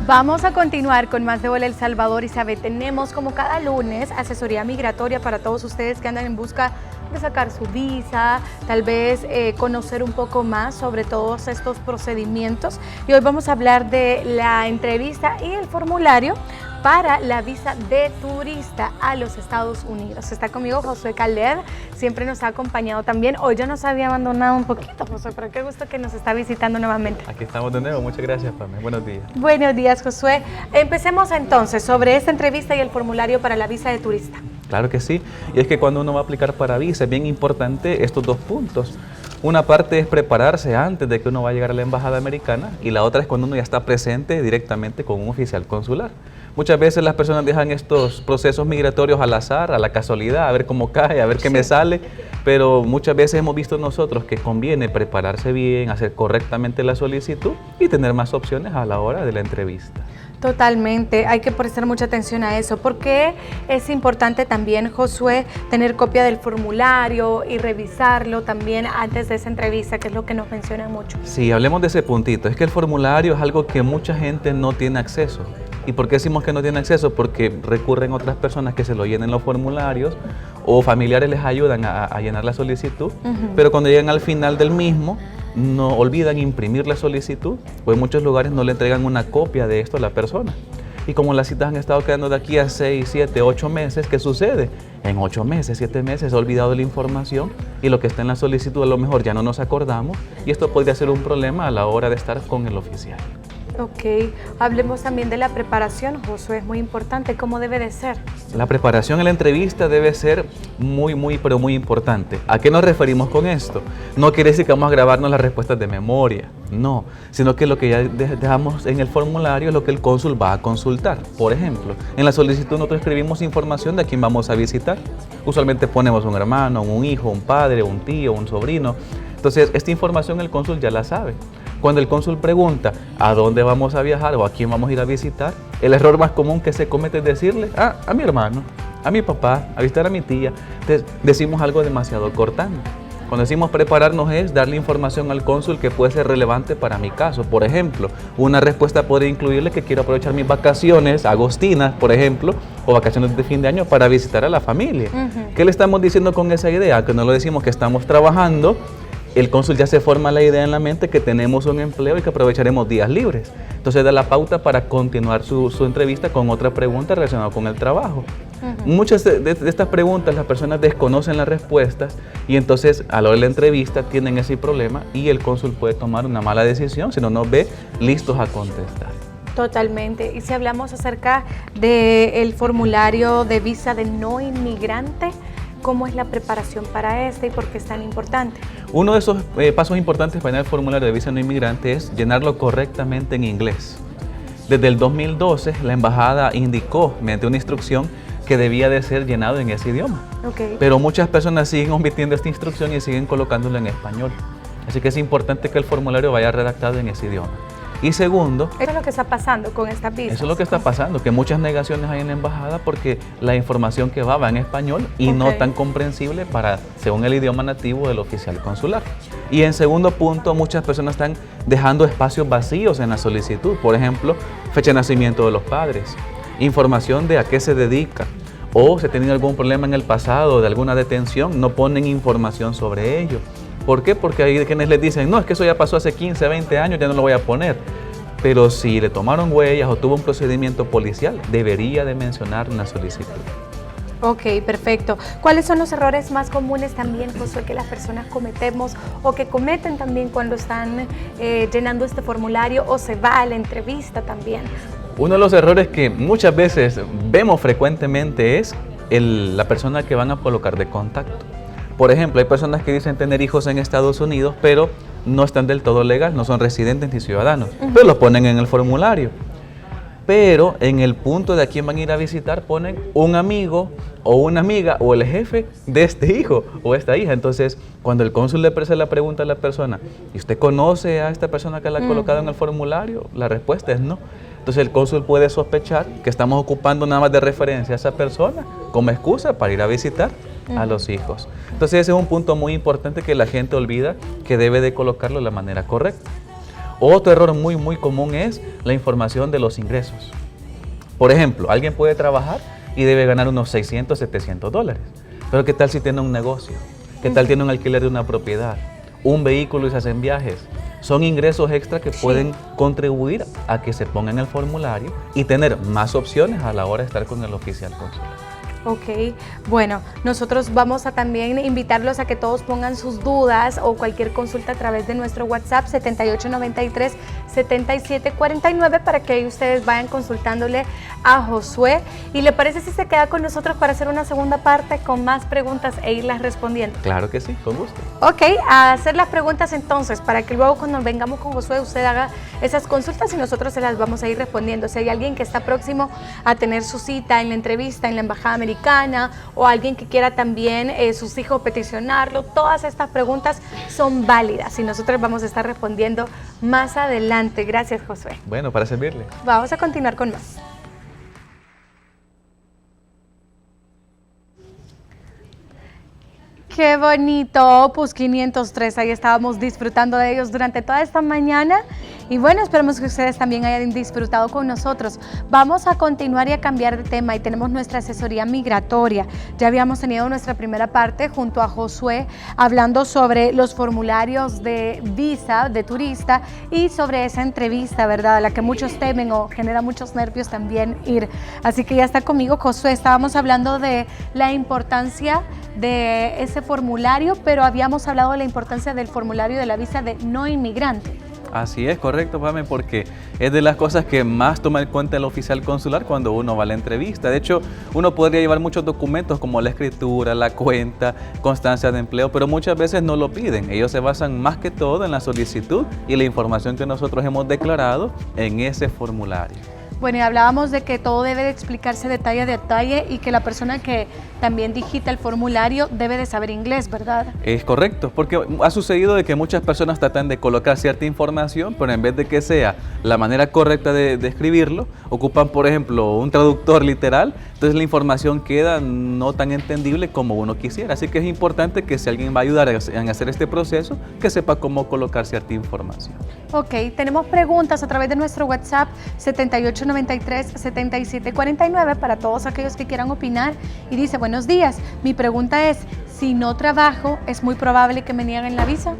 Vamos a continuar con más de Hola El Salvador. Isabel, tenemos como cada lunes asesoría migratoria para todos ustedes que andan en busca de sacar su visa, tal vez conocer un poco más sobre todos estos procedimientos. Y hoy vamos a hablar de la entrevista y el formulario para la visa de turista a los Estados Unidos. Está conmigo Josué Khaled, siempre nos ha acompañado también. Hoy ya nos había abandonado un poquito, Josué, pero qué gusto que nos está visitando nuevamente. Aquí estamos de nuevo, muchas gracias, Pame. Buenos días. Buenos días, Josué. Empecemos entonces sobre esta entrevista y el formulario para la visa de turista. Claro que sí, y es que cuando uno va a aplicar para visa es bien importante estos dos puntos. Una parte es prepararse antes de que uno va a llegar a la embajada americana y la otra es cuando uno ya está presente directamente con un oficial consular. Muchas veces las personas dejan estos procesos migratorios al azar, a la casualidad, a ver cómo cae, a ver qué me sale, pero muchas veces hemos visto nosotros que conviene prepararse bien, hacer correctamente la solicitud y tener más opciones a la hora de la entrevista. Totalmente, hay que prestar mucha atención a eso, porque es importante también, Josué, tener copia del formulario y revisarlo también antes de esa entrevista, que es lo que nos mencionan mucho. Sí, hablemos de ese puntito, es que el formulario es algo que mucha gente no tiene acceso. ¿Y por qué decimos que no tiene acceso? Porque recurren otras personas que se lo llenen los formularios o familiares les ayudan a llenar la solicitud, pero cuando llegan al final del mismo, no olvidan imprimir la solicitud, pues en muchos lugares no le entregan una copia de esto a la persona. Y como las citas han estado quedando de aquí a 6, 7, 8 meses, ¿qué sucede? En 8 meses, 7 meses, ha olvidado la información y lo que está en la solicitud a lo mejor ya no nos acordamos y esto podría ser un problema a la hora de estar con el oficial. Ok, hablemos también de la preparación, Josué, es muy importante, ¿cómo debe de ser? La preparación en la entrevista debe ser pero muy importante. ¿A qué nos referimos con esto? No quiere decir que vamos a grabarnos las respuestas de memoria, no, sino que lo que ya dejamos en el formulario es lo que el cónsul va a consultar. Por ejemplo, en la solicitud nosotros escribimos información de a quién vamos a visitar. Usualmente ponemos un hermano, un hijo, un padre, un tío, un sobrino. Entonces, esta información el cónsul ya la sabe. Cuando el cónsul pregunta a dónde vamos a viajar o a quién vamos a ir a visitar, el error más común que se comete es decirle a mi hermano, a mi papá, a visitar a mi tía. Entonces, decimos algo demasiado cortante. Cuando decimos prepararnos es darle información al cónsul que puede ser relevante para mi caso. Por ejemplo, una respuesta podría incluirle que quiero aprovechar mis vacaciones agostinas, por ejemplo, o vacaciones de fin de año para visitar a la familia. ¿Qué le estamos diciendo con esa idea? Que no lo decimos que estamos trabajando. El cónsul ya se forma la idea en la mente que tenemos un empleo y que aprovecharemos días libres. Entonces da la pauta para continuar su entrevista con otra pregunta relacionada con el trabajo. Muchas de estas preguntas las personas desconocen las respuestas y entonces a la hora de la entrevista tienen ese problema y el cónsul puede tomar una mala decisión si no nos ve listos a contestar. Totalmente. Y si hablamos acerca del formulario de visa de no inmigrante, ¿cómo es la preparación para este y por qué es tan importante? Uno de esos pasos importantes para llenar el formulario de visa no inmigrante es llenarlo correctamente en inglés. Desde el 2012, la embajada indicó mediante una instrucción que debía de ser llenado en ese idioma. Pero muchas personas siguen omitiendo esta instrucción y siguen colocándolo en español. Así que es importante que el formulario vaya redactado en ese idioma. Y segundo, eso es lo que está pasando con estas visas. Eso es lo que está pasando, que muchas negaciones hay en la embajada porque la información que va en español y no tan comprensible según el idioma nativo del oficial consular. Y en segundo punto, muchas personas están dejando espacios vacíos en la solicitud. Por ejemplo, fecha de nacimiento de los padres, información de a qué se dedica, o si ha tenido algún problema en el pasado, de alguna detención, no ponen información sobre ello. ¿Por qué? Porque hay quienes les dicen, no, es que eso ya pasó hace 15, 20 años, ya no lo voy a poner. Pero si le tomaron huellas o tuvo un procedimiento policial, debería de mencionar una solicitud. Ok, perfecto. ¿Cuáles son los errores más comunes también, Josué, que las personas cometemos o que cometen también cuando están llenando este formulario o se va a la entrevista también? Uno de los errores que muchas veces vemos frecuentemente es la persona que van a colocar de contacto. Por ejemplo, hay personas que dicen tener hijos en Estados Unidos, pero no están del todo legal, no son residentes ni ciudadanos, pero los ponen en el formulario. Pero en el punto de a quién van a ir a visitar ponen un amigo o una amiga o el jefe de este hijo o esta hija. Entonces, cuando el cónsul le hace la pregunta a la persona, ¿y usted conoce a esta persona que la ha colocado en el formulario? La respuesta es no. Entonces el cónsul puede sospechar que estamos ocupando nada más de referencia a esa persona como excusa para ir a visitar a los hijos. Entonces ese es un punto muy importante que la gente olvida, que debe de colocarlo de la manera correcta. Otro error muy común es la información de los ingresos. Por ejemplo, alguien puede trabajar y debe ganar unos 600, 700 dólares. Pero ¿qué tal si tiene un negocio? ¿Qué tal tiene un alquiler de una propiedad? Un vehículo y se hacen viajes. Son ingresos extra que pueden contribuir a que se ponga en el formulario y tener más opciones a la hora de estar con el oficial consular. Ok, bueno, nosotros vamos a también invitarlos a que todos pongan sus dudas o cualquier consulta a través de nuestro WhatsApp 7893-7749 para que ahí ustedes vayan consultándole a Josué. ¿Y le parece si se queda con nosotros para hacer una segunda parte con más preguntas e irlas respondiendo? Claro que sí, con gusto. Ok, a hacer las preguntas entonces, para que luego cuando vengamos con Josué usted haga esas consultas y nosotros se las vamos a ir respondiendo. Si hay alguien que está próximo a tener su cita en la entrevista en la Embajada Americana o alguien que quiera también sus hijos peticionarlo, todas estas preguntas son válidas y nosotros vamos a estar respondiendo más adelante. Gracias, Josué. Bueno, para servirle. Vamos a continuar con más. Qué bonito, Opus 503, ahí estábamos disfrutando de ellos durante toda esta mañana y bueno, esperemos que ustedes también hayan disfrutado con nosotros. Vamos a continuar y a cambiar de tema y tenemos nuestra asesoría migratoria. Ya habíamos tenido nuestra primera parte junto a Josué hablando sobre los formularios de visa de turista y sobre esa entrevista, ¿verdad? A la que muchos temen o genera muchos nervios también ir. Así que ya está conmigo Josué, estábamos hablando de la importancia de ese formulario, pero habíamos hablado de la importancia del formulario de la visa de no inmigrante. Así es, correcto, Pame, porque es de las cosas que más toma en cuenta el oficial consular cuando uno va a la entrevista. De hecho, uno podría llevar muchos documentos como la escritura, la cuenta, constancia de empleo, pero muchas veces no lo piden. Ellos se basan más que todo en la solicitud y la información que nosotros hemos declarado en ese formulario. Bueno, y hablábamos de que todo debe de explicarse detalle a detalle y que la persona que también digita el formulario debe de saber inglés, ¿verdad? Es correcto, porque ha sucedido de que muchas personas tratan de colocar cierta información, pero en vez de que sea la manera correcta de escribirlo, ocupan, por ejemplo, un traductor literal, entonces la información queda no tan entendible como uno quisiera. Así que es importante que si alguien va a ayudar en hacer este proceso, que sepa cómo colocar cierta información. Ok, tenemos preguntas a través de nuestro WhatsApp 7893-7749 para todos aquellos que quieran opinar y dice, buenos días, mi pregunta es, si no trabajo, ¿es muy probable que me nieguen la visa?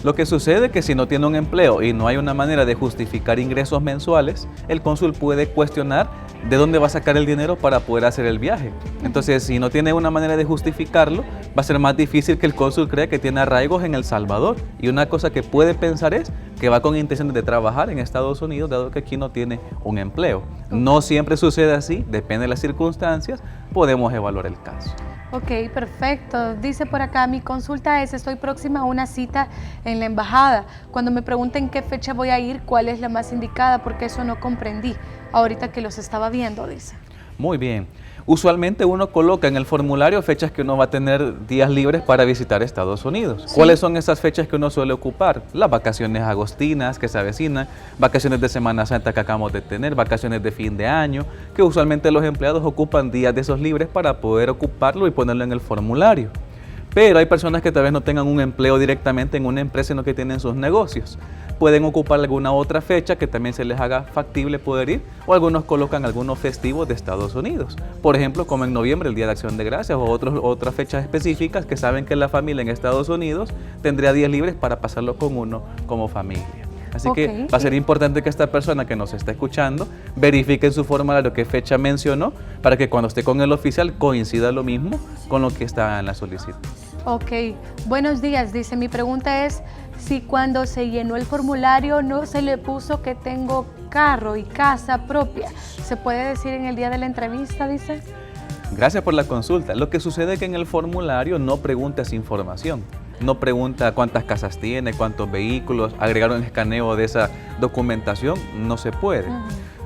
Lo que sucede es que si no tiene un empleo y no hay una manera de justificar ingresos mensuales, el cónsul puede cuestionar de dónde va a sacar el dinero para poder hacer el viaje. Entonces, si no tiene una manera de justificarlo, va a ser más difícil que el cónsul crea que tiene arraigos en El Salvador. Y una cosa que puede pensar es que va con intención de trabajar en Estados Unidos, dado que aquí no tiene un empleo. No siempre sucede así, depende de las circunstancias, podemos evaluar el caso. Ok, perfecto. Dice por acá, mi consulta es, estoy próxima a una cita en la embajada. Cuando me pregunten qué fecha voy a ir, cuál es la más indicada, porque eso no comprendí ahorita que los estaba viendo, dice. Muy bien. Usualmente uno coloca en el formulario fechas que uno va a tener días libres para visitar Estados Unidos. Sí. ¿Cuáles son esas fechas que uno suele ocupar? Las vacaciones agostinas que se avecinan, vacaciones de Semana Santa que acabamos de tener, vacaciones de fin de año, que usualmente los empleados ocupan días de esos libres para poder ocuparlo y ponerlo en el formulario. Pero hay personas que tal vez no tengan un empleo directamente en una empresa, sino que tienen sus negocios. Pueden ocupar alguna otra fecha que también se les haga factible poder ir, o algunos colocan algunos festivos de Estados Unidos. Por ejemplo, como en noviembre, el Día de Acción de Gracias, o otras fechas específicas que saben que la familia en Estados Unidos tendría días libres para pasarlo con uno como familia. Así que va a ser importante que esta persona que nos está escuchando verifique en su formulario qué fecha mencionó para que cuando esté con el oficial coincida lo mismo con lo que está en la solicitud. Ok, buenos días, dice, mi pregunta es si cuando se llenó el formulario no se le puso que tengo carro y casa propia, ¿se puede decir en el día de la entrevista, dice? Gracias por la consulta. Lo que sucede es que en el formulario no pregunta esa información. No pregunta cuántas casas tiene, cuántos vehículos, agregaron el escaneo de esa documentación, no se puede.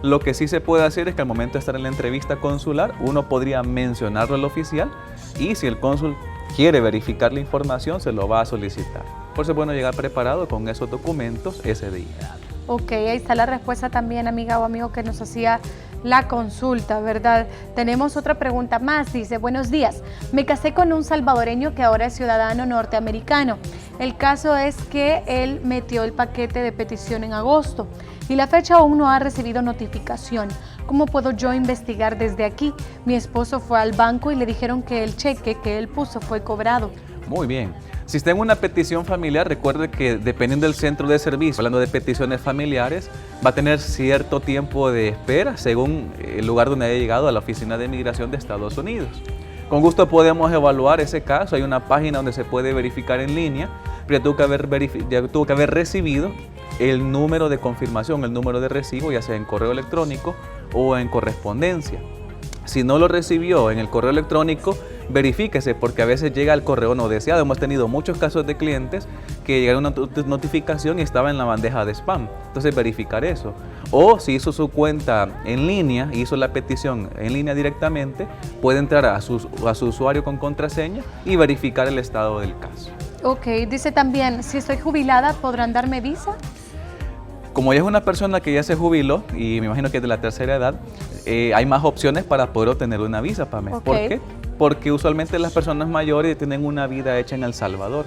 Lo que sí se puede hacer es que al momento de estar en la entrevista consular, uno podría mencionarlo al oficial y si el cónsul quiere verificar la información, se lo va a solicitar. Por eso es bueno llegar preparado con esos documentos ese día. Ok, ahí está la respuesta también, amiga o amigo que nos hacía la consulta, ¿verdad? Tenemos otra pregunta más, dice, buenos días, me casé con un salvadoreño que ahora es ciudadano norteamericano. El caso es que él metió el paquete de petición en agosto y la fecha aún no ha recibido notificación. ¿Cómo puedo yo investigar desde aquí? Mi esposo fue al banco y le dijeron que el cheque que él puso fue cobrado. Muy bien. Si está en una petición familiar, recuerde que dependiendo del centro de servicio, hablando de peticiones familiares, va a tener cierto tiempo de espera según el lugar donde haya llegado a la Oficina de Migración de Estados Unidos. Con gusto podemos evaluar ese caso. Hay una página donde se puede verificar en línea, pero ya tuvo que haber recibido el número de confirmación, el número de recibo, ya sea en correo electrónico o en correspondencia. Si no lo recibió en el correo electrónico, verifíquese, porque a veces llega al correo no deseado. Hemos tenido muchos casos de clientes que llegaron una notificación y estaba en la bandeja de spam. Entonces, verificar eso. O si hizo su cuenta en línea, hizo la petición en línea directamente, puede entrar a su usuario con contraseña y verificar el estado del caso. Ok, dice también, si estoy jubilada, ¿podrán darme visa? Como ya es una persona que ya se jubiló, y me imagino que es de la tercera edad, hay más opciones para poder obtener una visa, Pamela. Ok. ¿Por qué? Porque usualmente las personas mayores tienen una vida hecha en El Salvador.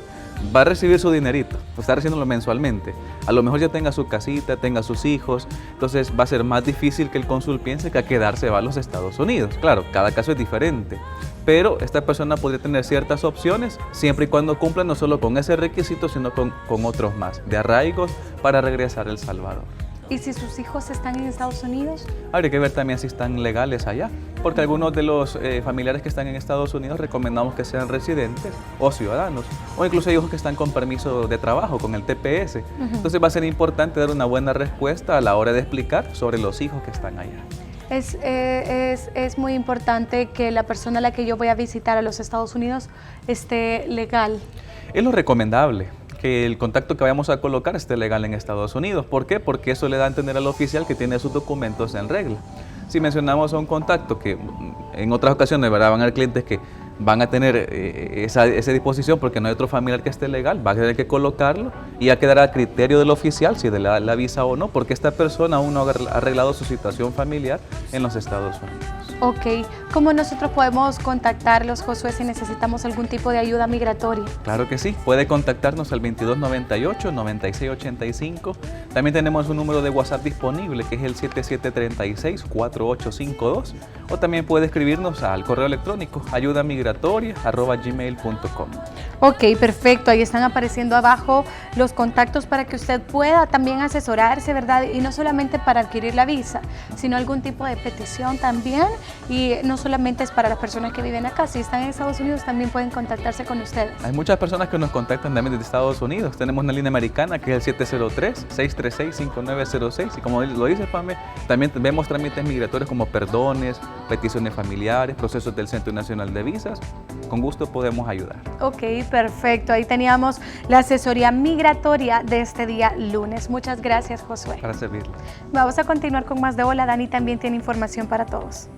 Va a recibir su dinerito, está recibiéndolo mensualmente. A lo mejor ya tenga su casita, tenga sus hijos, entonces va a ser más difícil que el cónsul piense que a quedarse va a los Estados Unidos. Claro, cada caso es diferente, pero esta persona podría tener ciertas opciones siempre y cuando cumpla no solo con ese requisito, sino con otros más, de arraigos para regresar a El Salvador. ¿Y si sus hijos están en Estados Unidos? Habría que ver también si están legales allá, porque algunos de los familiares que están en Estados Unidos recomendamos que sean residentes o ciudadanos, o incluso hay hijos que están con permiso de trabajo, con el TPS. Entonces va a ser importante dar una buena respuesta a la hora de explicar sobre los hijos que están allá. Es muy importante que la persona a la que yo voy a visitar a los Estados Unidos esté legal. Es lo recomendable, que el contacto que vayamos a colocar esté legal en Estados Unidos. ¿Por qué? Porque eso le da a entender al oficial que tiene sus documentos en regla. Si mencionamos a un contacto que en otras ocasiones, ¿verdad?, van a haber clientes que van a tener esa disposición porque no hay otro familiar que esté legal, va a tener que colocarlo y ya quedará a criterio del oficial si le da la visa o no, porque esta persona aún no ha arreglado su situación familiar en los Estados Unidos. Ok, ¿cómo nosotros podemos contactarlos, Josué, si necesitamos algún tipo de ayuda migratoria? Claro que sí, puede contactarnos al 2298-9685. También tenemos un número de WhatsApp disponible que es el 7736-4852, o también puede escribirnos al correo electrónico ayudamigratoria@gmail.com. Ok, perfecto, ahí están apareciendo abajo los contactos para que usted pueda también asesorarse, ¿verdad? Y no solamente para adquirir la visa, sino algún tipo de petición también. Y no solamente es para las personas que viven acá, si están en Estados Unidos también pueden contactarse con ustedes. Hay muchas personas que nos contactan también desde Estados Unidos. Tenemos una línea americana que es el 703-636-5906 y como lo dice Pame, también vemos trámites migratorios como perdones, peticiones familiares, procesos del Centro Nacional de Visas. Con gusto podemos ayudar. Ok, perfecto. Ahí teníamos la asesoría migratoria de este día lunes. Muchas gracias, Josué. Para servirle. Vamos a continuar con más de Hola Dani, también tiene información para todos.